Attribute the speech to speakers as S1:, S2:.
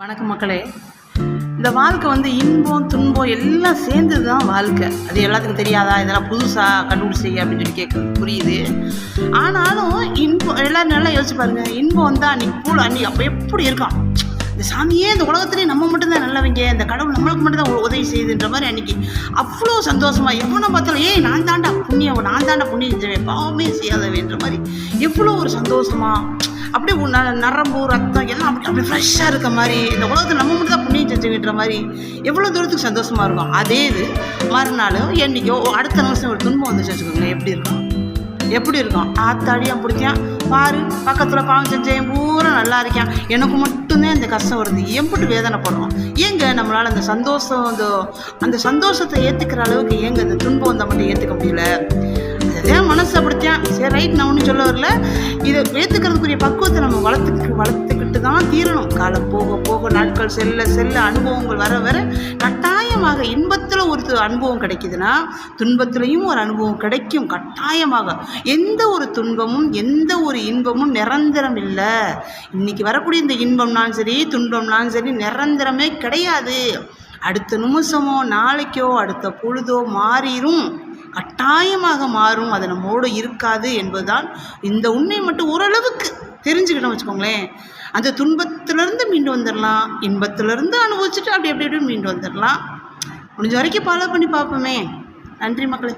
S1: வணக்கம் மக்களே. இந்த வாழ்க்கை இன்பம் துன்பம் எல்லாம் சேர்ந்தது தான் வாழ்க்கை. அது எல்லாத்துக்கும் தெரியாதா? இதெல்லாம் புதுசாக கண்டுபிடிச்சிங்க அப்படின்னு சொல்லி கேட்குறது புரியுது. ஆனாலும் இன்பம் எல்லோரும் நல்லா யோசிச்சு பாருங்க. இன்பம் வந்தால் அன்றைக்கி அப்போ எப்படி இருக்கான்? இந்த சாமியே இந்த உலகத்துலேயே நம்ம மட்டும்தான் நல்லவங்க, இந்த கடவுள் நம்மளுக்கு மட்டும்தான் உதவி செய்யுதுன்ற மாதிரி அன்றைக்கி அவ்வளோ சந்தோஷமாக எவ்வளோ பார்த்தாலும் நான் தாண்டா புண்ணியம் செஞ்சவேன், பாவமே செய்யாதவேன்ற மாதிரி எவ்வளோ ஒரு சந்தோஷமாக அப்படியே நரம்பு ரத்தம் எல்லாம் அப்படியே ஃப்ரெஷ்ஷாக இருக்க மாதிரி, இந்த உலகத்தில் நம்ம மட்டும் தான் புண்ணியம் செஞ்சுக்கின்ற மாதிரி எவ்வளோ தூரத்துக்கு சந்தோஷமாக இருக்கும். அதே இது மறுநாளும் என்றைக்கோ அடுத்த நிமிஷம் ஒரு துன்பம் வந்துச்சு வச்சுக்கோங்க, எப்படி இருக்கும்? ஆத்தாடியாக பிடிக்கான் பாரு, பக்கத்தில் பாவம் செஞ்சேன் பூரா நல்லா இருக்கேன், எனக்கு மட்டும்தான் இந்த கஷ்டம் வருது, எம்பிட்டு வேதனைப்படுறோம். ஏங்க நம்மளால் அந்த சந்தோஷத்தை ஏற்றுக்கிற அளவுக்கு ஏங்க இந்த துன்பம் வந்தால் மட்டும் ஏற்றுக்க முடியல? அதுதான் மனசு அப்படித்தான். சரி ரைட், நான் ஒன்றும் சொல்ல வரல. இதை ஏற்றுக்கிறதுக்குரிய பக்குவத்தை நம்ம வளர்த்துக்கிட்டு தான் தீரணும். காலம் போக போக நாட்கள் செல்ல அனுபவங்கள் வர கட்டாயமாக இன்பத்தில் ஒரு அனுபவம் கிடைக்குதுன்னா துன்பத்திலையும் ஒரு அனுபவம் கிடைக்கும் கட்டாயமாக. எந்த ஒரு துன்பமும் எந்த ஒரு இன்பமும் நிரந்தரம் இல்லை. இன்னைக்கு வரக்கூடிய இந்த இன்பம்னாலும் சரி துன்பம்னாலும் சரி நிரந்தரமே கிடையாது. அடுத்த நிமிஷமோ நாளைக்கோ அடுத்த பொழுதோ மாறிடும், கட்டாயமாக மாறும். அது நம்மோடு இருக்காது என்பதுதான் இந்த உண்மை. மட்டும் ஓரளவுக்கு தெரிஞ்சுக்கிட்டோம் வச்சுக்கோங்களேன், அந்த துன்பத்திலேருந்து மீண்டு வந்துடலாம், இன்பத்திலேருந்து அனுபவிச்சுட்டு அப்படி மீண்டு வந்துடலாம். முடிஞ்ச வரைக்கும் ஃபாலோ பண்ணி பார்ப்போமே. நன்றி மக்களே.